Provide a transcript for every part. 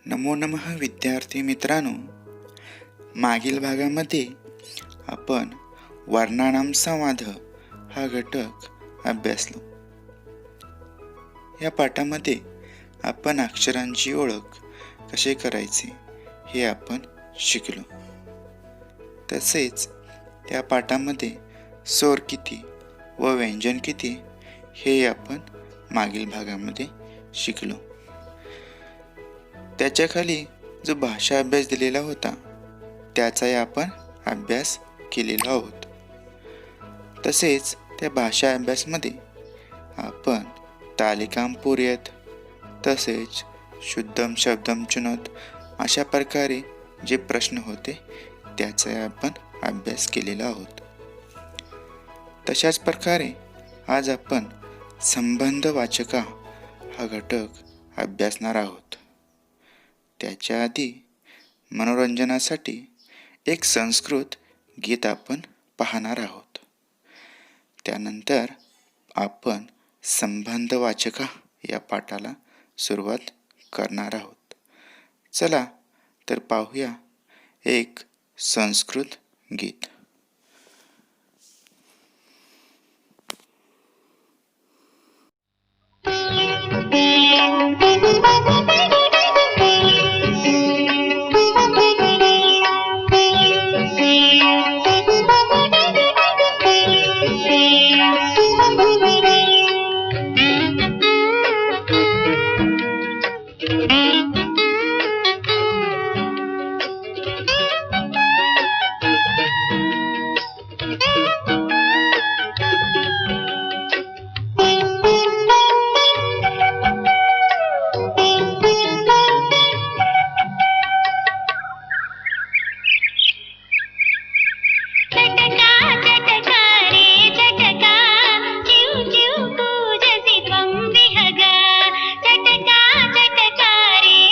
नमो नमः विद्यार्थी मित्रांनो, मागील भागामध्ये आपण वर्णानाम संवाद हा घटक अभ्यासलो. या पाठामध्ये आपण अक्षरांची ओळख कसे करायचे हे आपण शिकलो. तसेच त्या पाठामध्ये स्वर किती व व्यंजन किती हे आपण मागील भागामध्ये शिकलो. त्याच्या खाली जो भाषा अभ्यास दिलेला होता त्याचाही आपण अभ्यास केलेला आहोत. तसेच त्या भाषा अभ्यासमध्ये आपण तालिकाम पूर्यत तसेच शुद्धम शब्दम चुनत अशा प्रकारे जे प्रश्न होते त्याचाही आपण अभ्यास केलेला आहोत. तशाच प्रकारे आज आपण संबंधवाचका हा घटक अभ्यासणार आहोत. त्याच्या आधी मनोरंजनासाठी एक संस्कृत गीत आपण पाहणार आहोत. त्यानंतर आपण संबंधवाचका या पाठाला सुरुवात करणार आहोत. चला तर पाहूया एक संस्कृत गीत. चटका चटका रे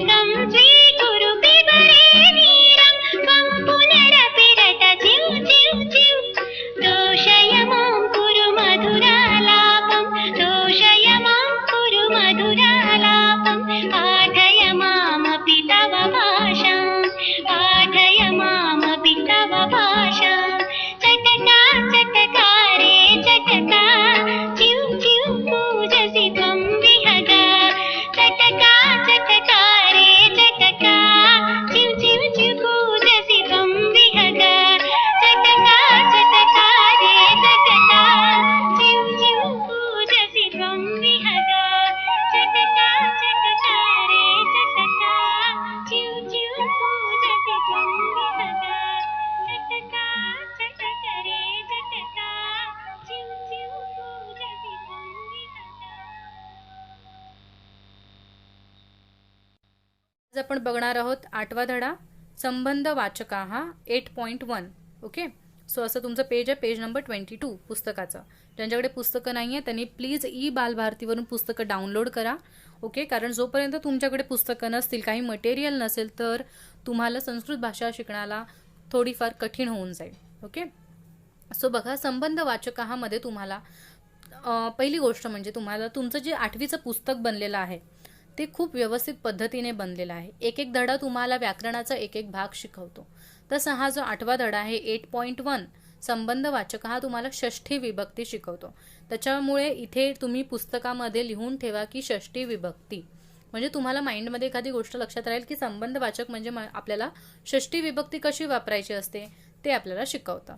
तिलकं स्वीकुरु पिबरे नीरं त्वं पुनरपि रटचिं चिं चिं दोषय मां कुरु मधुरालापं दोषय मां कुरु मधुरालापं पाठय मामपि तव भाषां पाठय मामपि तव भाषां चटका चटका रे चटका चिं चिं पूजसि त्वं विहगा चटका चटका रे चटका चिं चिं चिं पूजसि त्वं विहगा चटका चटका रे चटका चिं चिं पूजसि त्वं विहगा चटका चटका रे चटका चिं चिं पूजसि त्वं विहगा चटका चटका रे चटका चिं चिं पूजसि त्वं विहगा. आज आपण बघणार आहोत 8वा धडा संबंध वाचका हा 8.1. ओके, सो असं तुमचं पेज आहे, पेज नंबर 22 पुस्तकाचं. ज्यांच्याकडे पुस्तकं नाही आहे त्यांनी प्लीज बालभारतीवरून पुस्तकं डाउनलोड करा. ओके, कारण जोपर्यंत तुमच्याकडे पुस्तकं नसतील, काही मटेरियल नसेल, तर तुम्हाला संस्कृत भाषा शिकण्याला थोडीफार कठीण होऊन जाईल. ओके, सो बघा, संबंध वाचका हा मध्ये तुम्हाला पहिली गोष्ट म्हणजे तुम्हाला तुमचं जे 8वीचं पुस्तक बनलेलं आहे ते खूप व्यवस्थित पद्धतीने बनलेला आहे. एक एक धडा तुम्हाला व्याकरणाचा एक एक भाग शिकवतो. तसा हा जो 8वा धडा आहे 8.1 संबंध वाचक हा तुम्हाला षष्ठी विभक्ती शिकवतो. त्याच्यामुळे इथे तुम्ही पुस्तकामध्ये लिहून ठेवा की षष्ठी विभक्ती, म्हणजे तुम्हाला माइंडमध्ये एखादी गोष्ट लक्षात राहील की संबंध वाचक म्हणजे आपल्याला षष्ठी विभक्ती कशी वापरायची असते ते आपल्याला शिकवतं.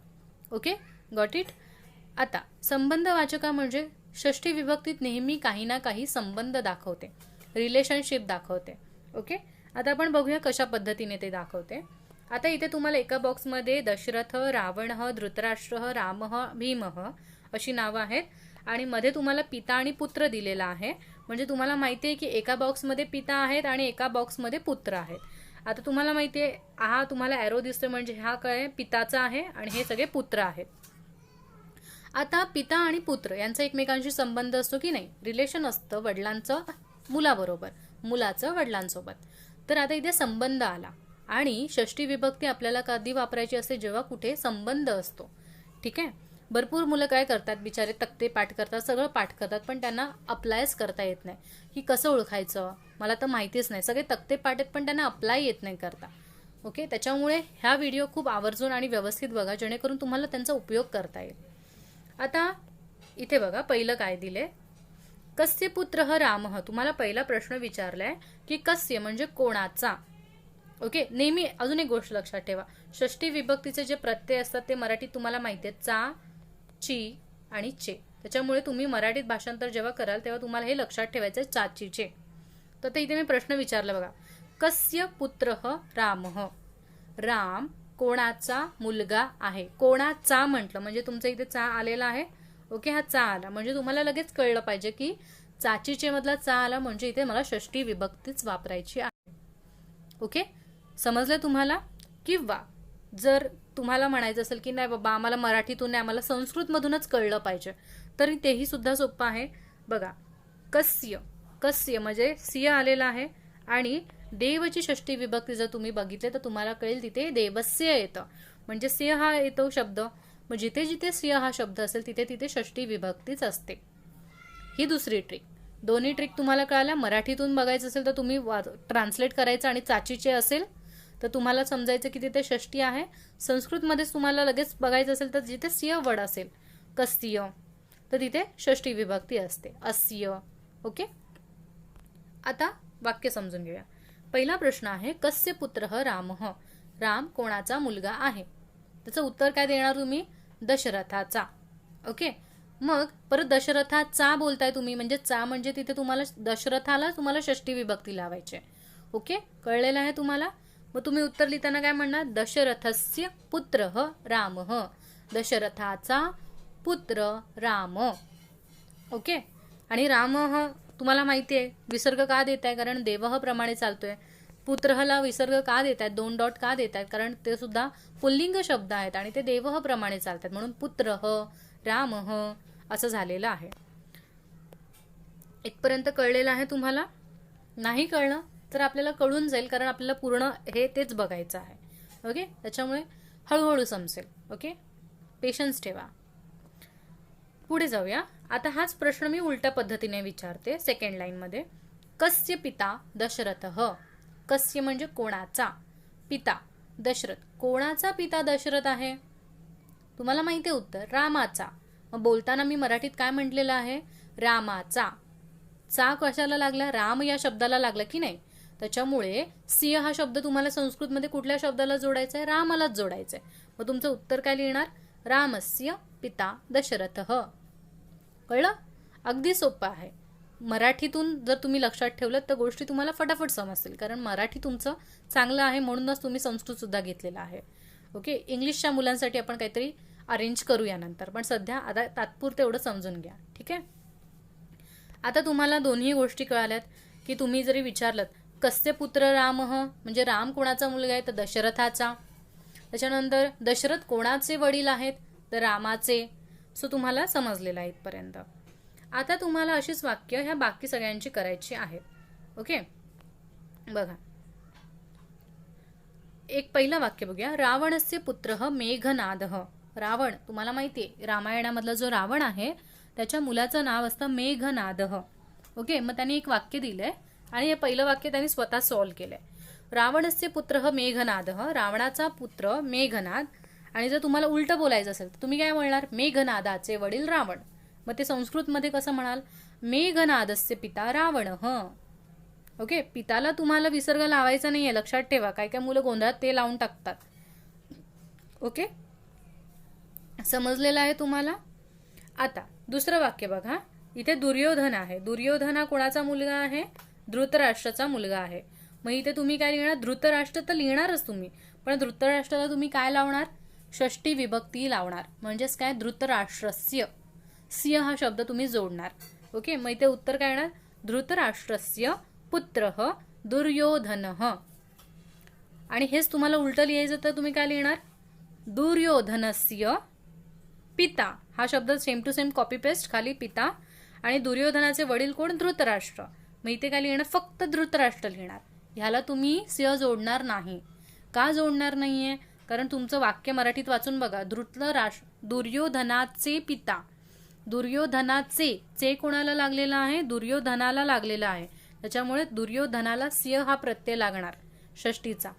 Okay, got it. आता संबंध वाचका म्हणजे षष्ठी विभक्तीत नेहमी काही ना काही संबंध दाखवते, रिलेशनशिप दाखवते. ओके, आता आपण बघूया कशा पद्धतीने ते दाखवते. आता इथे तुम्हाला एका बॉक्समध्ये दशरथ, रावण, धृतराष्ट्र, राम, भीम अशी नावं आहेत आणि मध्ये तुम्हाला पिता आणि पुत्र दिलेला आहे. म्हणजे तुम्हाला माहिती आहे की एका बॉक्समध्ये पिता आहेत आणि एका बॉक्समध्ये पुत्र आहेत. आता तुम्हाला माहिती आहे हा तुम्हाला ॲरो दिसतोय म्हणजे हा काय पिताचा आहे आणि हे सगळे पुत्र आहेत. आता पिता आणि पुत्र यांचा एकमेकांशी संबंध असतो की नाही, रिलेशन असतं वडिलांचं मुलाबरोबर, मुलाचं वडिलांसोबत. तर आता इथे संबंध आला आणि षष्ठी विभक्ती आपल्याला कधी वापरायची असते, जेव्हा कुठे संबंध असतो. ठीक आहे, भरपूर मुलं काय करतात बिचारे, तक्ते पाठ करतात, सगळं पाठ करतात, पण त्यांना अप्लायच करता येत नाही की कसं ओळखायचं, मला तर माहितीच नाही. सगळे तक्ते पाठ आहेत पण त्यांना अप्लाय येत नाही करता. ओके, त्याच्यामुळे ह्या व्हिडिओ खूप आवर्जून आणि व्यवस्थित बघा जेणेकरून तुम्हाला त्यांचा उपयोग करता येईल. आता इथे बघा पहिलं काय दिले, कस्य पुत्र राम. तुम्हाला पहिला प्रश्न विचारलाय की कस्य म्हणजे कोणाचा. ओके, नेहमी अजून एक गोष्ट लक्षात ठेवा, षष्ठी विभक्तीचे जे प्रत्यय असतात ते मराठीत तुम्हाला माहिती आहेत, चा, ची आणि चे. त्याच्यामुळे तुम्ही मराठीत भाषांतर जेव्हा कराल तेव्हा तुम्हाला हे लक्षात ठेवायचं आहे, चाची चे. तर इथे मी प्रश्न विचारला बघा, कस्य पुत्र राम. राम कोणाचा मुलगा आहे. कोणाचा म्हटलं म्हणजे तुमचं इथे चा आलेला आहे. ओके, हा चा आला म्हणजे तुम्हाला लगेच कळलं पाहिजे की चाचीचे मधला चा आला म्हणजे इथे मला षष्ठी विभक्तीच वापरायची आहे. ओके, समजलं तुम्हाला. किंवा जर तुम्हाला म्हणायचं असेल की नाही बाबा आम्हाला मराठीतून नाही, आम्हाला संस्कृतमधूनच कळलं पाहिजे, तरी तेही सुद्धा सोपं आहे. बघा, कस्य, कस्य म्हणजे सिय आलेला आहे आणि देवची षष्ठी विभक्ती जर तुम्ही बघितले तर तुम्हाला कळेल तिथे देवस्य येतं, म्हणजे सिंह हा येतो शब्द. मग जिथे जिथे सिंह हा शब्द असेल तिथे तिथे षष्ठी विभक्तीच असते. ही दुसरी ट्रिक. दोन्ही ट्रिक तुम्हाला कळाल्या. मराठीतून बघायचं असेल तर तुम्ही ट्रान्सलेट करायचं आणि चाचीचे असेल तर तुम्हाला समजायचं की तिथे षष्ठी आहे. संस्कृतमध्येच तुम्हाला लगेच बघायचं असेल तर जिथे सिंह वड असेल कस्य तर तिथे षष्ठी विभक्ती असते, अस्य. ओके, आता वाक्य समजून घेऊया. पहिला प्रश्न आहे कस्य पुत्र राम. राम कोणाचा मुलगा आहे. त्याचं उत्तर काय देणार तुम्ही, दशरथाचा. ओके, मग परत दशरथाचा बोलताय तुम्ही म्हणजे चा म्हणजे तिथे तुम्हाला दशरथाला तुम्हाला षष्ठी विभक्ती लावायची. ओके, कळलेलं आहे तुम्हाला. मग तुम्ही उत्तर लिहिताना काय म्हणणार, दशरथस्य पुत्र राम. दशरथाचा पुत्र राम. ओके, आणि राम तुम्हाला माहिती आहे विसर्ग का देत आहे, कारण देवह प्रमाणे चालतोय. पुत्रहला विसर्ग का देत आहेत, 2 डॉट का देत आहेत, कारण ते सुद्धा पुल्लिंग शब्द आहेत आणि ते देवह प्रमाणे चालतात, म्हणून पुत्र राम असं झालेलं आहे. इथपर्यंत कळलेलं आहे तुम्हाला. नाही कळलं तर आपल्याला कळून जाईल, कारण आपल्याला पूर्ण हे तेच बघायचं आहे. ओके, त्याच्यामुळे हळूहळू समजेल. ओके, पेशन्स ठेवा. पुढे जाऊया. आता हाच प्रश्न मी उलट्या पद्धतीने विचारते. सेकंड लाईनमध्ये, कस्य पिता दशरथः. कस्य म्हणजे कोणाचा, पिता दशरथ. कोणाचा पिता दशरथ आहे? तुम्हाला माहिती आहे उत्तर, रामाचा. मग बोलताना मी मराठीत काय म्हटलेलं आहे? रामाचा. चा कशाला लागला? राम या शब्दाला लागला की नाही? त्याच्यामुळे सिंह हा शब्द तुम्हाला संस्कृतमध्ये कुठल्या शब्दाला जोडायचा आहे? रामालाच जोडायचा आहे. मग तुमचं उत्तर काय लिहिणार? रामस्य पिता दशरथः. कळलं? अगदी सोपं आहे. मराठीतून जर तुम्ही लक्षात ठेवलं तर गोष्टी तुम्हाला फटाफट समजतील, कारण मराठी तुमचं चांगलं आहे म्हणूनच तुम्ही संस्कृत सुद्धा घेतलेलं आहे. ओके, इंग्लिशच्या मुलांसाठी आपण काहीतरी अरेंज करूया नंतर, पण सध्या आता तात्पुरतं एवढं समजून घ्या. ठीक आहे. आता तुम्हाला दोन्ही गोष्टी कळाल्यात की तुम्ही जरी विचारलं कस्य पुत्र रामः म्हणजे राम कोणाचा मुलगा आहे? तर दशरथाचा. त्याच्यानंतर दशरथ कोणाचे वडील आहेत? तर रामाचे. सो तुम्हाला समजलेलं आहे इथपर्यंत. आता तुम्हाला अशीच वाक्य ह्या बाकी सगळ्यांची करायची आहेत. ओके, बघा. एक पहिलं वाक्य बघूया. रावणस्य पुत्रः मेघनादः. रावण तुम्हाला माहितीये, रामायणामधला जो रावण आहे त्याच्या मुलाचं नाव असतं मेघनादः. ओके, मग त्यांनी एक वाक्य दिलंय आणि हे पहिलं वाक्य त्यांनी स्वतः सॉल्व्ह केलंय. रावणस्य पुत्रः मेघनादः. रावणाचा पुत्र मेघनाद. आणि जर तुम्हाला उलटं बोलायचं असेल तर तुम्ही काय बोलणार? मेघनादाचे वडील रावण. मग ते संस्कृतमध्ये कसं म्हणाल? मेघनादस्य पिता रावणः. ओके, पिताला तुम्हाला विसर्ग लावायचा नाहीये, लक्षात ठेवा. काय काय मुलं गोंधळात ते लावून टाकतात. ओके, समजलेलं आहे तुम्हाला? आता दुसरं वाक्य बघा. इथे दुर्योधन आहे. दुर्योधन हा कोणाचा मुलगा आहे? धृतराष्ट्राचा मुलगा आहे. मग इथे तुम्ही काय लिहिणार? धृतराष्ट्र तर लिहिणारच तुम्ही, पण धृतराष्ट्राला तुम्ही काय लावणार? षष्टी विभक्ती लावणार. म्हणजेच काय? धृतराष्ट्रस्य. स्य हा शब्द तुम्ही जोडणार. ओके, मग इथे उत्तर काय येणार? धृतराष्ट्रस्य पुत्रः दुर्योधनः. आणि हेच तुम्हाला उलटं लिहायचं तर तुम्ही काय लिहिणार? दुर्योधनस्य पिता. हा शब्द same to same copy paste, खाली पिता. आणि दुर्योधनाचे वडील कोण? धृतराष्ट्र. मग इथे काय लिहिणार? फक्त धृतराष्ट्र लिहिणार. ह्याला तुम्ही स्य जोडणार नाही. का जोडणार नाहीये? कारण तुमचं वाक्य मराठीत वाचून बघा. दुर्योधनाचे पिता. दुर्योधनाचे, चे कोणाला लागलेला आहे? दुर्योधनाला लागलेला आहे. त्याच्यामुळे दुर्योधनाला स्य हा प्रत्यय लागणार षष्टीचा,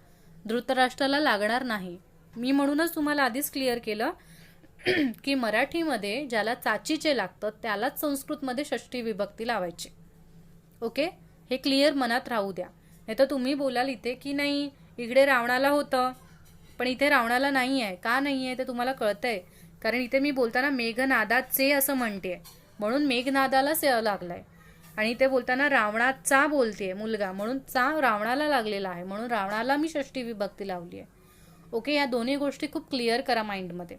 धृतराष्ट्राला लागणार नाही. मी म्हणूनच तुम्हाला आधीच क्लिअर केलं की मराठीमध्ये ज्याला चाचीचे लागतं त्यालाच संस्कृतमध्ये षष्टी विभक्ती लावायची. ओके, हे क्लिअर मनात राहू द्या. नाही तर तुम्ही बोलाल इथे की नाही इकडे रावणाला होतं पण इथे रावणाला नाही आहे. का नाही आहे ते तुम्हाला कळतंय, कारण इथे मी बोलताना मेघनादाचे असं म्हणते म्हणून मेघनादाला स्य लागलाय. आणि इथे बोलताना रावणाचा बोलतेय मुलगा म्हणून चा रावणाला लागलेला आहे, म्हणून रावणाला मी षष्टी विभक्ती लावली आहे. ओके, या दोन्ही गोष्टी खूप क्लिअर करा माइंडमध्ये.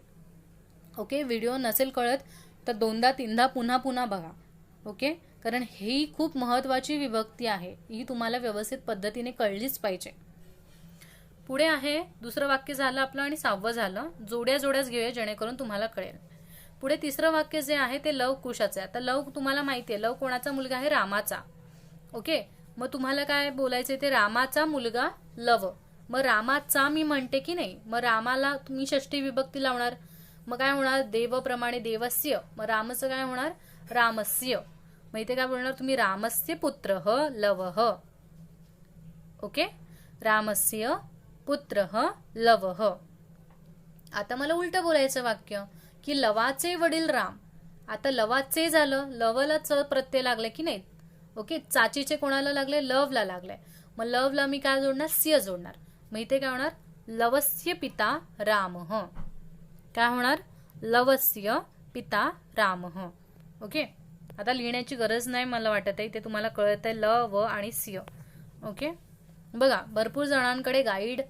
ओके, व्हिडिओ नसेल कळत तर दोनदा तीनदा पुन्हा पुन्हा बघा. ओके, कारण ही खूप महत्वाची विभक्ती आहे, ही तुम्हाला व्यवस्थित पद्धतीने कळलीच पाहिजे. पुढे आहे दुसरं वाक्य झालं आपलं आणि 6वं झालं. जोड्या जोड्याच घेऊया जेणेकरून तुम्हाला कळेल. पुढे तिसरं वाक्य जे आहे ते लव कुशाचं आहे. आता लव तुम्हाला माहिती आहे, लव कोणाचा मुलगा आहे? रामाचा. ओके, मग तुम्हाला काय बोलायचंय? ते रामाचा मुलगा लव. मग रामाचा मी म्हणते की नाही, मग रामाला तुम्ही षष्टी विभक्ती लावणार. मग काय होणार? देवप्रमाणे देवस्य. मग रामचं काय होणार? रामस्य. मग इथे काय बोलणार तुम्ही? रामस्य पुत्रः लवः. ओके, रामस्य पुत्रः लवः. आता मला उलट बोलायचं वाक्य की लवाचे वडील राम. आता लवाचे झालं, लवला च प्रत्यय लागले की नाही. ओके, चाचीचे कोणाला लागले? लवला लागले. मग लवला मी काय जोडणार? स्य जोडणार. मग इथे काय होणार? लवस्य पिता रामः. काय होणार? लवस्य पिता रामः. ओके, आता लिहिण्याची गरज नाही मला वाटत आहे, ते तुम्हाला कळत आहे ल व आणि स्य. ओके, बघा भरपूर जणांकडे गाईड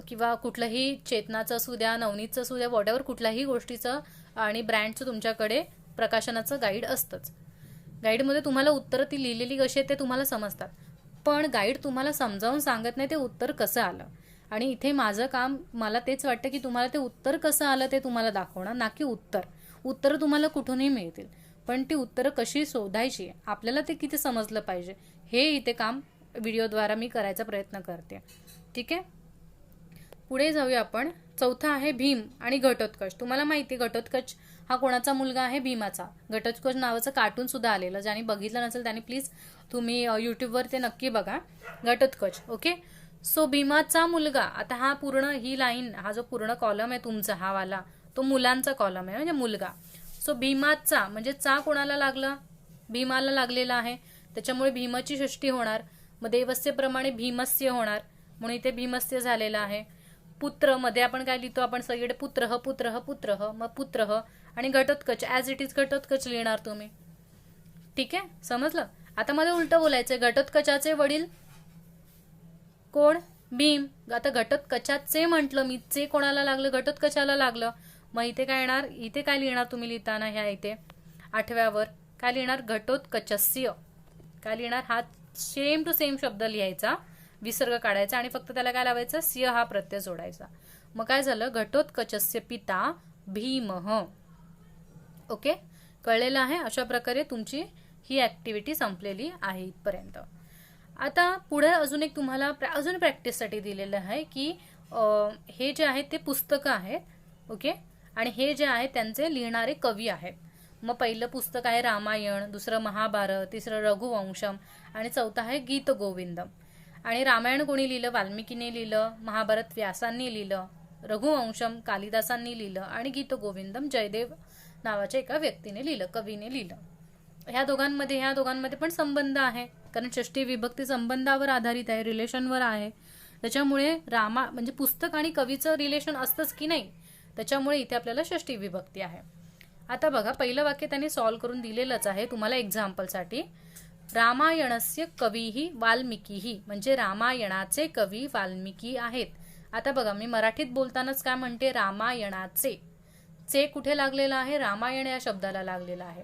किंवा कुठलंही चेतनाचं असू द्या, नवनीतचं असू द्या, वॉटेवर कुठल्याही गोष्टीचं आणि ब्रँडचं तुमच्याकडे प्रकाशनाचं गाईड असतंच. गाईडमध्ये तुम्हाला उत्तरं ती लिहिलेली कशी आहेत ते तुम्हाला समजतात, पण गाईड तुम्हाला समजावून सांगत नाही ते उत्तर कसं आलं. आणि इथे माझं काम, मला तेच वाटतं की तुम्हाला ते उत्तर कसं आलं ते तुम्हाला दाखवणं, ना की उत्तर तुम्हाला कुठूनही मिळतील, पण ती उत्तरं कशी शोधायची, आपल्याला ते किती समजलं पाहिजे हे इथे काम व्हिडिओद्वारा मी करायचा प्रयत्न करते. ठीक आहे, पुढे जाऊया आपण. चौथा आहे भीम आणि घटोत्कच. तुम्हाला माहिती आहे घटोत्कच हा कोणाचा मुलगा आहे? भीमाचा. घटोत्कच नावाचं कार्टून सुद्धा आलेलं, ज्याने बघितलं नसेल त्याने प्लीज तुम्ही यूट्यूबवर ते नक्की बघा, घटोत्कच. ओके, सो भीमाचा मुलगा. आता हा पूर्ण ही लाईन, हा जो पूर्ण कॉलम आहे तुमचा हा वाला, तो मुलांचा कॉलम आहे, म्हणजे मुलगा. सो भीमाचा म्हणजे चा कोणाला लागला? भीमाला लागलेला आहे, त्याच्यामुळे भीमाची षष्टी होणार. मग देवस्यप्रमाणे भीमस्य होणार, म्हणून इथे भीमस्य झालेला आहे. पुत्र मध्ये आपण काय लिहितो? आपण सगळीकडे पुत्रः पुत्रः पुत्रः, मग पुत्रः. आणि घटोत्कच ॲज इट इज घटोत्कच लिहिणार तुम्ही. ठीक आहे, समजलं? आता मला उलटं बोलायचंय. घटोत्कचाचे वडील कोण? भीम. आता घटोत्कचाचे म्हटलं मी, चे कोणाला लागलं? घटोत्कचाला लागलं. मग इथे काय येणार? इथे काय लिहिणार तुम्ही लिहिताना? ह्या इथे 8व्यावर काय लिहिणार? घटोत्कचस्य. काय लिहिणार? हा सेम टू सेम शब्द लिहायचा, विसर्ग काढायचा आणि फक्त त्याला काय लावायचं? स्य हा प्रत्यय जोडायचा. मग काय झालं? घटोत्कचस्य पिता भीमः. ओके, कळलेलं आहे? अशा प्रकारे तुमची ही ऍक्टिव्हिटी संपलेली आहे इथपर्यंत. आता पुढे अजून एक तुम्हाला अजून प्रॅक्टिससाठी दिलेलं आहे की हे जे आहेत ते पुस्तकं आहेत. ओके, आणि हे जे आहेत त्यांचे लिहिणारे कवी आहेत. मग पहिलं पुस्तक आहे रामायण, दुसरं महाभारत, तिसरं रघुवंशम आणि चौथं आहे गीत गोविंदम. आणि रामायण कोणी लिहिलं? वाल्मिकीने लिहिलं. महाभारत व्यासांनी लिहिलं. रघुवंशम कालिदासांनी लिहिलं. आणि गीत गोविंदम जयदेव नावाच्या एका व्यक्तीने लिहिलं, कवीने लिहिलं. ह्या दोघांमध्ये पण संबंध आहे, कारण षष्टी विभक्ती संबंधावर आधारित आहे, रिलेशनवर आहे. त्याच्यामुळे म्हणजे पुस्तक आणि कवीचं रिलेशन असतंच की नाही, त्याच्यामुळे इथे आपल्याला षष्टी विभक्ती आहे. आता बघा, पहिलं वाक्य त्यांनी सॉल्व्ह करून दिलेलंच आहे तुम्हाला एक्झाम्पलसाठी. रामायणस्य कवीही वाल्मिकीही, म्हणजे रामायणाचे कवी वाल्मिकी आहेत. आता बघा, मी मराठीत बोलतानाच काय म्हणते? रामायणाचे. चे कुठे लागलेला आहे? रामायण या शब्दाला लागलेला आहे.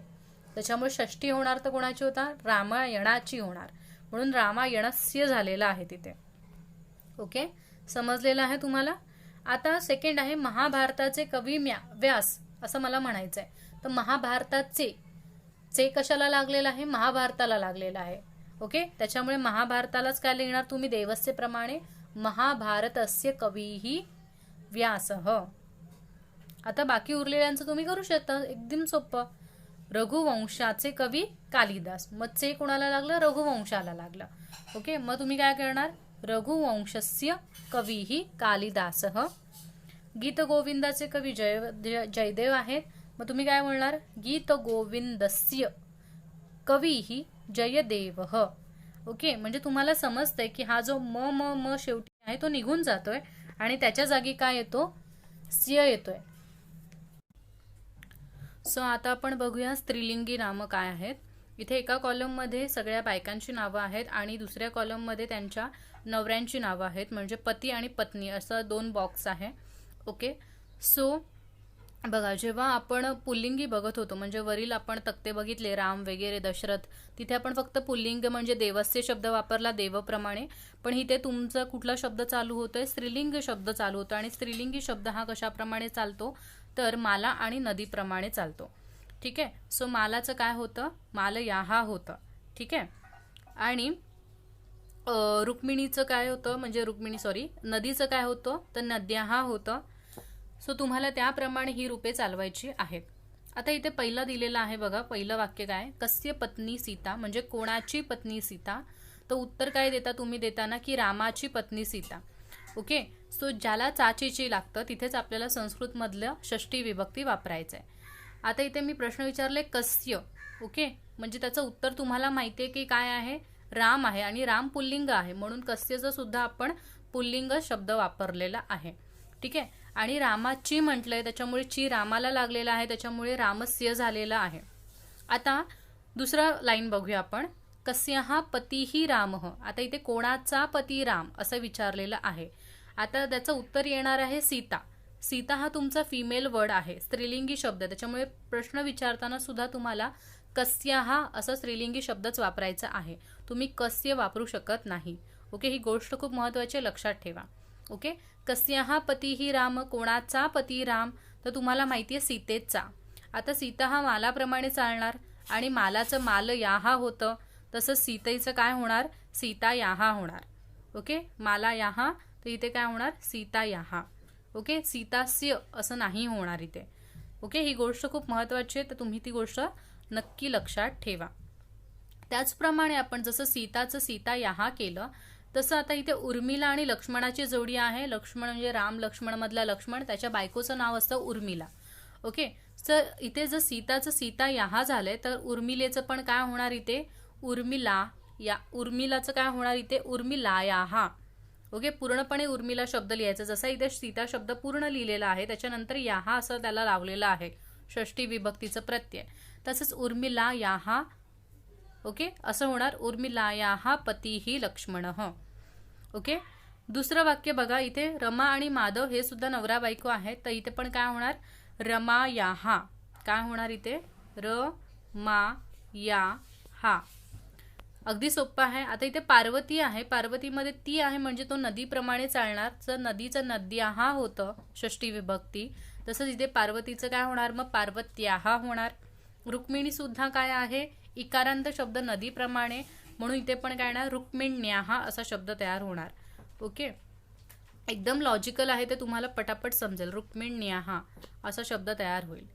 त्याच्यामुळे षष्टी होणार तर कोणाची होता? रामायणाची होणार, म्हणून रामायणस्य झालेला आहे तिथे. ओके, समजलेलं आहे तुम्हाला? आता सेकंड आहे महाभारताचे कवी व्यास, असं मला म्हणायचंय. तर महाभारताचे चे कशाला लागलेला आहे? महाभारताला लागलेला आहे. ओके, त्याच्यामुळे महाभारतालाच काय लिहिणार तुम्ही? देवस्य प्रमाणे महाभारतस्य कवीही व्यासः. आता बाकी उरलेल्यांचं तुम्ही करू शकता, एकदम सोपं. रघुवंशाचे कवी कालिदास, मग चे कोणाला लागलं? रघुवंशाला लागलं. ओके, मग तुम्ही काय करणार? रघुवंशस्य कवीही कालिदासः. गीत गोविंदाचे कवी जयदेव आहेत, मग तुम्ही काय बोलणार? गीत गोविंदस्य कवीही जयदेवः. ओके, म्हणजे तुम्हाला समजतंय की हा जो म शेवटी आहे तो निघून जातोय आणि त्याच्या जागी काय येतो? स्य येतोय. सो आता आपण बघूया स्त्रीलिंगी नामं काय आहेत. इथे एका कॉलममध्ये सगळ्या बायकांची नावं आहेत आणि दुसऱ्या कॉलममध्ये त्यांच्या नवऱ्यांची नावं आहेत, म्हणजे पती आणि पत्नी असं 2 बॉक्स आहे. ओके, सो बघा, जेव्हा आपण पुल्लिंगी बघत होतो, म्हणजे वरील आपण तक्ते बघितले राम वगैरे दशरथ, तिथे आपण फक्त पुल्लिंग म्हणजे देवस्य शब्द वापरला देवप्रमाणे. पण इथे तुमचा कुठला शब्द चालू होतोय? स्त्रीलिंग शब्द चालू होतो. आणि स्त्रीलिंगी शब्द हा कशाप्रमाणे चालतो? तर माला आणि नदीप्रमाणे चालतो. ठीक आहे, सो मालाचं काय होतं? मालयाहा होतं. ठीक आहे, आणि रुक्मिणीचं काय होतं? म्हणजे नदीचं काय होतं? तर नद्याहा होतं. सो तुम्हाला त्याप्रमाणे ही रूपे चालवायची आहेत. आता इथे पहिलं दिलेलं आहे बघा, पहिलं वाक्य काय? कस्य पत्नी सीता, म्हणजे कोणाची पत्नी सीता? तर उत्तर काय देता तुम्ही देताना? की रामाची पत्नी सीता. ओके, सो ज्याला चाचीची लागतं तिथेच आपल्याला संस्कृतमधलं षष्टी विभक्ती वापरायचं आहे. आता इथे मी प्रश्न विचारले कस्य. ओके, म्हणजे त्याचं उत्तर तुम्हाला माहिती आहे की काय आहे? राम आहे, आणि राम पुल्लिंग आहे, म्हणून कस्यचं सुद्धा आपण पुल्लिंग शब्द वापरलेला आहे. ठीक आहे, आणि रामाची म्हटलंय त्याच्यामुळे ची रामाला लागलेला आहे, त्याच्यामुळे रामस्य झालेला आहे. आता दुसरा लाईन बघूया आपण. कस्याहा पतीही रामः. आता इथे कोणाचा पती राम असं विचारलेलं आहे. आता त्याचं उत्तर येणार आहे सीता. सीता हा तुमचा फिमेल वर्ड आहे, स्त्रीलिंगी शब्द, त्याच्यामुळे प्रश्न विचारताना सुद्धा तुम्हाला कस्याहा असा स्त्रीलिंगी शब्दच वापरायचा आहे. तुम्ही कस्य वापरू शकत नाही. ओके, ही गोष्ट खूप महत्त्वाची, लक्षात ठेवा. ओके, कस्याहा पतीही राम, कोणाचा पती राम? तर तुम्हाला माहिती आहे सीतेचा. आता सीता हा मालाप्रमाणे चालणार आणि मालाचं माल याहा होतं, तसंच सीतेचं काय होणार? सीता याहा होणार. ओके, माला याहा, तर इथे काय होणार सीता याहा. ओके, सीतास्य असं नाही होणार इथे. ओके, ही गोष्ट खूप महत्त्वाची आहे, तर तुम्ही ती गोष्ट नक्की लक्षात ठेवा. त्याचप्रमाणे आपण जसं सीताचं सीता याहा केलं, तसं आता इथे उर्मिला आणि लक्ष्मणाची जोडी आहे. लक्ष्मण म्हणजे राम लक्ष्मण मधला लक्ष्मण, त्याच्या बायकोचं नाव असतं उर्मिला. ओके, तर इथे जर सीताचं सीता याहा झालंय, तर उर्मिलेचं पण काय होणार इथे उर्मिला या, उर्मिलाचं काय होणार इथे उर्मिला याहा. ओके, पूर्णपणे उर्मिला शब्द लिहायचा. जसा इथे सीता शब्द पूर्ण लिहिलेला आहे, त्याच्यानंतर याहा असं त्याला लावलेलं आहे षष्टी विभक्तीचं प्रत्यय. तसंच उर्मिला याहा. ओके, असं होणार उर्मिला याहा पतीही लक्ष्मणः. ओके, दुसरं वाक्य बघा, इथे रमा आणि माधव हे सुद्धा नवरा बायको आहेत, तर इथे पण काय होणार रमा याहा. काय होणार इथे र मा या हा. अगदी सोपं आहे. आता इथे पार्वती आहे, पार्वतीमध्ये ती आहे म्हणजे तो नदीप्रमाणे चालणार, तर नदीचं नद्याहा होतं षष्टी विभक्ती. तसंच इथे पार्वतीचं काय होणार मग पार्वत्याहा होणार. रुक्मिणी सुद्धा काय आहे इकारांत शब्द नदीप्रमाणे, म्हणून इथे पण काय येणार रुक्मिण्याहा असा शब्द तयार होणार. ओके, एकदम लॉजिकल आहे, ते तुम्हाला पटापट समजेल. रुक्मिण्याहा असा शब्द तयार होईल.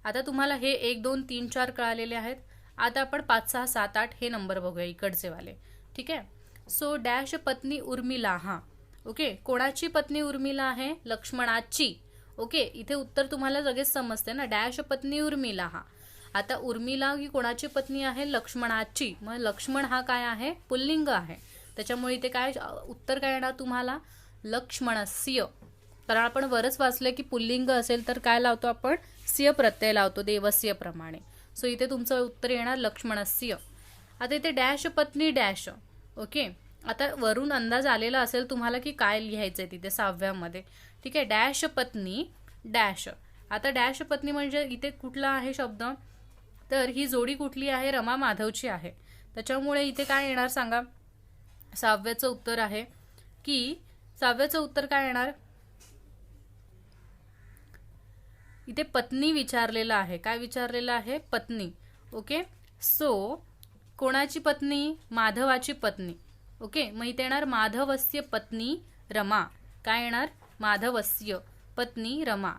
आता तुम्हाला हे 1 2 3 4 कळालेले आहेत. आता आपण 5 6 7 8 हे नंबर बघूया इकडचे वाले. ठीक आहे, सो डॅश पत्नी उर्मिला. हा, ओके, कोणाची पत्नी उर्मिला आहे लक्ष्मणाची. ओके, इथे उत्तर तुम्हाला लगेच समजते ना, डॅश पत्नी उर्मिला. हा, आता उर्मिला ही कोणाची पत्नी आहे लक्ष्मणाची, मग लक्ष्मण हा काय आहे पुल्लिंग आहे, त्याच्यामुळे इथे काय उत्तर काय येणार तुम्हाला लक्ष्मणस्य. कारण आपण वरच वाचलंय की पुल्लिंग असेल तर काय लावतो आपण स्य प्रत्यय लावतो देवस्य प्रमाणे. सो इथे तुमचं उत्तर येणार लक्ष्मणस्य. आता इथे डॅश पत्नी डॅश. ओके, आता वरून अंदाज आलेला असेल तुम्हाला की काय लिहायचंय तिथे 6व्यामध्ये. ठीक आहे, डॅश पत्नी डॅश. आता डॅश पत्नी म्हणजे इथे कुठला आहे शब्द, तर ही जोडी कुठली आहे रमा माधवची आहे, त्याच्यामुळे इथे काय येणार सांगा 6व्याचं उत्तर आहे की 6व्याचं उत्तर काय येणार इथे पत्नी विचारलेला आहे. काय विचारलेलं आहे पत्नी. ओके, सो कोणाची पत्नी माधवाची पत्नी. ओके, मग इथे येणार माधवस्य पत्नी रमा. काय येणार माधवस्य पत्नी रमा.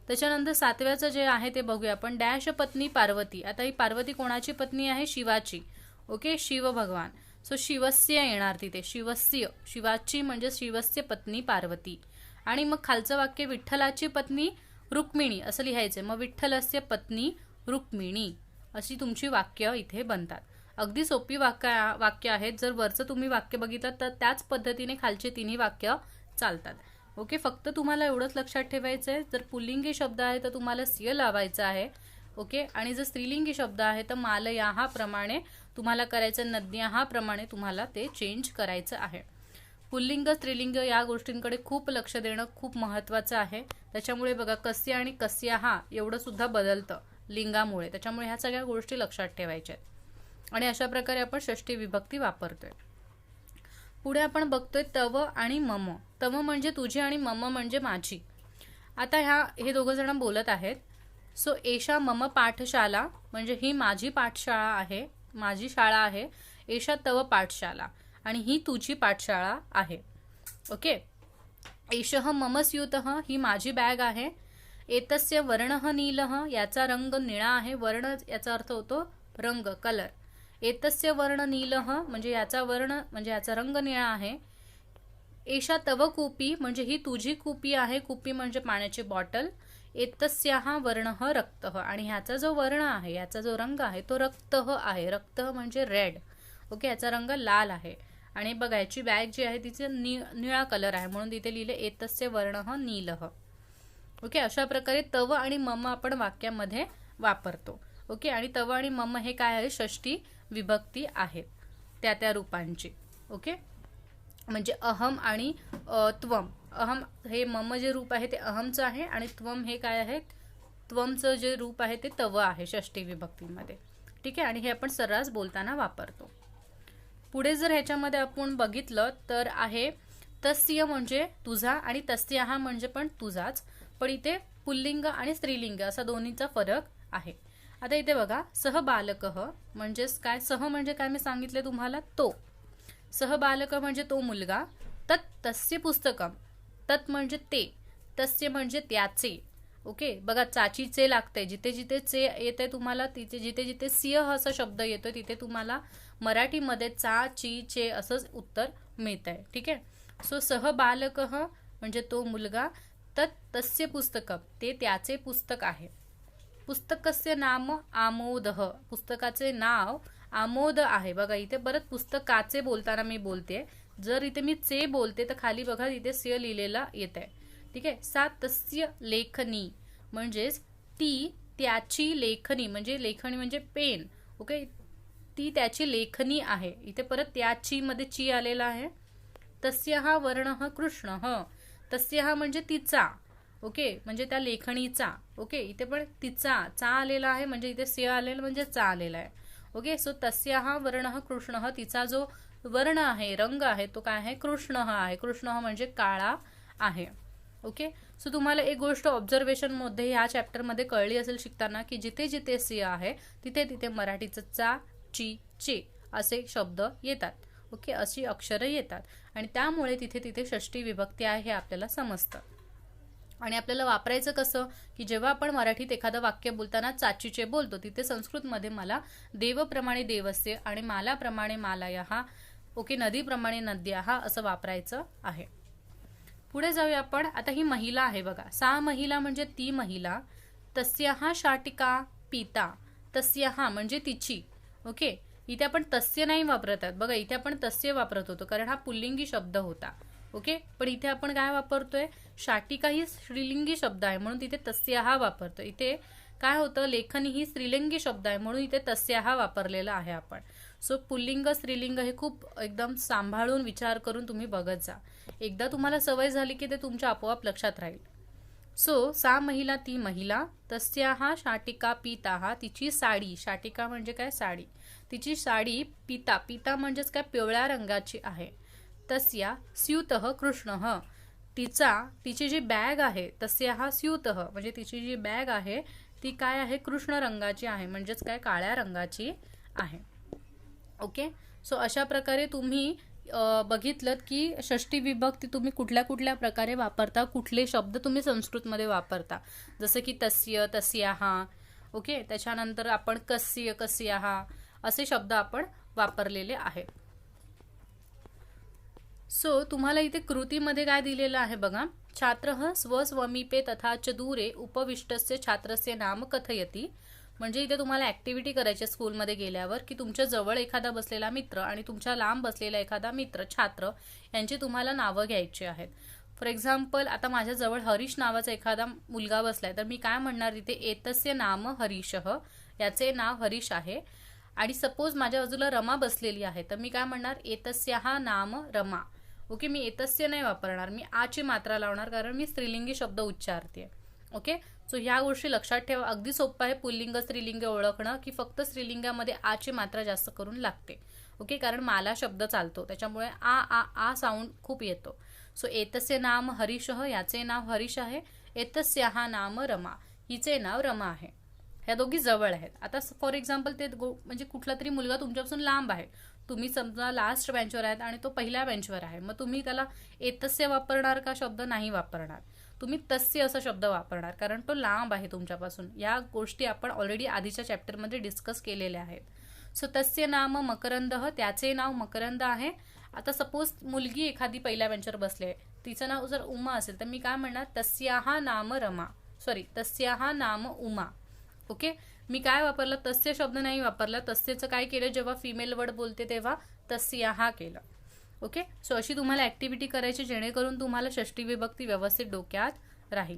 त्याच्यानंतर 7व्याचं जे आहे ते बघूया आपण, डॅश पत्नी पार्वती. आता ही पार्वती कोणाची पत्नी आहे शिवाची. ओके, शिव भगवान. सो शिवस्य येणार तिथे शिवस्य, शिवाची म्हणजे शिवस्य पत्नी पार्वती. आणि मग खालचं वाक्य विठ्ठलाची पत्नी रुक्मिणी असं लिहायचं. मग विठ्ठलस्य पत्नी रुक्मिणी अशी तुमची वाक्य इथे बनतात. अगदी सोपी वाक्य आहेत. जर वरचं तुम्ही वाक्य बघितलं तर त्याच पद्धतीने खालचे तिन्ही वाक्य चालतात. ओके, फक्त तुम्हाला एवढंच लक्षात ठेवायचं आहे, जर पुल्लिंगी शब्द आहे तर तुम्हाला स्य लावायचं आहे. ओके, आणि जर स्त्रीलिंगी शब्द आहे तर मालयाहा प्रमाणे तुम्हाला करायचं, नद्याहा प्रमाणे तुम्हाला ते चेंज करायचं आहे. पुल्लिंग स्त्रीलिंग या गोष्टींकडे खूप लक्ष देणं खूप महत्त्वाचं आहे. त्याच्यामुळे बघा कस्य आणि कस्याहा एवढं सुद्धा बदलतं लिंगामुळे, त्याच्यामुळे ह्या सगळ्या गोष्टी लक्षात ठेवायच्या आहेत. आणि अशा प्रकारे आपण षष्टी विभक्ती वापरतोय. पुढे आपण बघतोय तव आणि मम. तव म्हणजे तुझी आणि मम म्हणजे माझी. आता हे दोघं जण बोलत आहेत. सो एषा मम पाठशाला म्हणजे ही माझी पाठशाळा आहे, माझी शाळा आहे. एषा तव पाठशाला आणि ही तुझी पाठशाळा आहे. ओके, एषः मम स्यूतः ही माझी बॅग आहे. एतस्य वर्णः नीलः याचा रंग निळा आहे. वर्ण याचा अर्थ होतो रंग कलर. एतस्य वर्ण नीलः म्हणजे याचा वर्ण म्हणजे याचा रंग निळा आहे. एषा तव कूपी म्हणजे ही तुझी कुपी आहे. कुपी म्हणजे पाण्याची बॉटल. एतस्याः वर्णः रक्तः आणि ह्याचा जो वर्ण आहे याचा जो रंग आहे तो रक्तः आहे. रक्तः म्हणजे रेड. ओके, याचा रंग लाल आहे. आणि बघा याची बॅग जी आहे तिचे निळा कलर आहे म्हणून तिथे लिहिले एतस्य वर्णः नीलः. ओके, अशा प्रकारे तव आणि मम आपण वाक्यामध्ये वापरतो. ओके, आणि तव आणि मम हे काय आहे षष्टी विभक्ती आहेत त्या रूपांची. ओके, म्हणजे अहम आणि त्वम. अहम हे मम जे रूप आहे ते अहमचं आहे आणि त्वम हे काय आहे त्वमचं जे रूप आहे ते तव आहे षष्टी विभक्तीमध्ये. ठीक आहे, आणि हे आपण सर्रास बोलताना वापरतो. पुढे जर ह्याच्यामध्ये आपण बघितलं तर आहे तस्य म्हणजे तुझा आणि तस्याहा म्हणजे पण तुझाच, पण इथे पुल्लिंग आणि स्त्रीलिंग असा दोन्हीचा फरक आहे. आता इथे बघा सह बालकः म्हणजेच काय, सह म्हणजे काय मी सांगितले तुम्हाला तो. सह बालक म्हणजे तो मुलगा, तत् तस्य पुस्तकम, तत् म्हणजे ते, तस्य म्हणजे त्याचे. ओके, बघा चाची चे लागतंय, जिथे जिथे चे येते तुम्हाला, तिथे जिथे जिथे सिंह असा शब्द येतोय तिथे तुम्हाला मराठीमध्ये चा ची चे असंच उत्तर मिळत आहे. ठीक आहे. सो सह बालक म्हणजे तो मुलगा, तत् तस्य पुस्तकम ते त्याचे पुस्तक आहे. पुस्तकस्य नाम आमोदः, पुस्तकाचे नाव आमोद आहे. बघा इथे परत पुस्तकाचे बोलताना मी बोलते, जर इथे मी चे बोलते तर खाली बघा इथे स्य लिहिलेला येत आहे. ठीक आहे. सा तस्य लेखनी म्हणजेच ती त्याची लेखनी, म्हणजे लेखनी म्हणजे पेन. ओके, ती त्याची लेखनी आहे. इथे परत त्याची मध्ये ची आलेला आहे. तस्यः वर्णः कृष्णः, तस्यः म्हणजे तिचा. ओके, म्हणजे त्या लेखणीचा. ओके, इथे पण तिचा चा आलेला आहे, म्हणजे इथे स्य आलेला म्हणजे चा आलेला आहे. ओके, सो तस्याः वर्णः कृष्णः, तिचा जो वर्ण आहे, रंग आहे तो काय आहे, कृष्णः आहे. कृष्णः म्हणजे काळा आहे. ओके, सो तुम्हाला एक गोष्ट ऑब्झर्वेशन मध्ये ह्या चॅप्टर मध्ये कळली असेल शिकताना, की जिथे जिथे स्य आहे तिथे तिथे मराठीचं चा ची चे असे शब्द येतात. ओके, अशी अक्षरं येतात आणि त्यामुळे तिथे तिथे षष्टी विभक्ती आहे हे आपल्याला समजतं. आणि आपल्याला वापरायचं कसं, की जेव्हा आपण मराठीत एखादं वाक्य बोलताना चाचीचे बोलतो, तिथे संस्कृतमध्ये मला देवप्रमाणे देवस्य आणि मालाप्रमाणे मालायाः, ओके, नदीप्रमाणे नद्याः असं वापरायचं आहे. पुढे जाऊया आपण. आता ही महिला आहे बघा, सा महिला म्हणजे ती महिला, तस्याः शाटिका पिता, तस्याः म्हणजे तिची. ओके, इथे आपण तस्य नाही वापरत आहोत. बघा इथे आपण तस्य वापरत होतो कारण हा पुल्लिंगी शब्द होता. ओके, पण इथे आपण काय वापरतोय, शाटिका ही स्त्रीलिंगी शब्द आहे म्हणून तिथे तस्याः वापरतो. इथे काय होतं, लेखनी ही स्त्रीलिंगी शब्द आहे म्हणून इथे तस्याः वापरलेला आहे आपण. सो पुल्लिंग स्त्रीलिंग हे खूप एकदम सांभाळून विचार करून तुम्ही बघत जा. एकदा तुम्हाला सवय झाली की ते तुमच्या आपोआप लक्षात राहील. सो सा महिला ती महिला, तस्याः शाटिका पीताः तिची साडी, शाटिका म्हणजे काय साडी, तिची साडी पीता, पीता म्हणजेच काय पिवळ्या रंगाची आहे. तस्या स्यूतः कृष्णः, तिची जी बॅग आहे, तस्याः स्यूतः म्हणजे तिची जी बॅग आहे ती काय आहे, कृष्ण रंगाची आहे, म्हणजेच काय काळ्या रंगाची आहे. ओके, सो अशा प्रकारे तुम्ही बघितलं की षष्टी विभक्ती तुम्ही कुठल्या कुठल्या प्रकारे वापरता, कुठले शब्द तुम्ही संस्कृतमध्ये वापरता, जसं की तस्य, तस्याः. ओके, त्याच्यानंतर आपण कस्य, कस्याः असे शब्द आपण वापरलेले आहेत. सो तुम्हाला इथे कृतीमध्ये काय दिलेलं आहे बघा, छात्रः स्वस्वमीपे तथा च दूरे उपविष्टस्य छात्रस्य नाम कथयति. म्हणजे इथे तुम्हाला ऍक्टिव्हिटी करायची स्कूलमध्ये गेल्यावर, की तुमच्या जवळ एखादा बसलेला मित्र आणि तुमच्या लांब बसलेला एखादा मित्र, छात्र यांची तुम्हाला नावं घ्यायची आहेत. फॉर एक्झाम्पल, आता माझ्या जवळ हरीश नावाचा एखादा मुलगा बसलाय तर मी काय म्हणणार, इथे एतस्य नाम हरीशः, याचे नाव हरीश आहे. आणि सपोज माझ्या बाजूला रमा बसलेली आहे तर मी काय म्हणणार, एतस्याः नाम रमा. ओके, मी एतस्य नाही वापरणार, मी आची मात्रा लावणार कारण मी स्त्रीलिंगी शब्द उच्चारते. ओके, सो ह्या गोष्टी लक्षात ठेवा. अगदी सोपं आहे पुल्लिंग स्त्रीलिंग ओळखणं, की फक्त स्त्रीलिंगामध्ये आची मात्रा जास्त करून लागते. ओके, कारण माला शब्द चालतो त्याच्यामुळे आ साऊंड खूप येतो. सो एतस्य नाम हरीशः, याचे नाव हरीश आहे. एतस्याः नाम रमा, हिचे नाव रमा आहे. ह्या दोघी जवळ आहेत. आता फॉर एक्झाम्पल ते म्हणजे कुठला तरी मुलगा तुमच्यापासून लांब आहे, तुम्ही समजा लास्ट बेंचवर आहेत आणि तो पहिल्या बेंचवर आहे, मग तुम्ही त्याला एतस्य वापरणार का शब्द, नाही वापरणार, तुम्ही तस्य असा शब्द वापरणार कारण तो लांब आहे तुमच्यापासून. या गोष्टी आपण ऑलरेडी आधीच्या चॅप्टरमध्ये डिस्कस केलेल्या आहेत. सो तस्य नाम मकरंदः, त्याचे नाव मकरंद आहे. आता सपोज मुलगी एखादी पहिल्या बेंचवर बसले, तिचं नाव जर उमा असेल तर मी काय म्हणणार, तस्याः नाम रमा, तस्याः नाम उमा. ओके, मी काय वापरलं, तस्य शब्द नाही वापरला. तस्यचं काय केलं, जेव्हा फिमेल वर्ड बोलते तेव्हा तस्याः केलं. ओके, सो अशी तुम्हाला ऍक्टिव्हिटी करायची जेणेकरून तुम्हाला षष्टी विभक्ती व्यवस्थित डोक्यात राहील.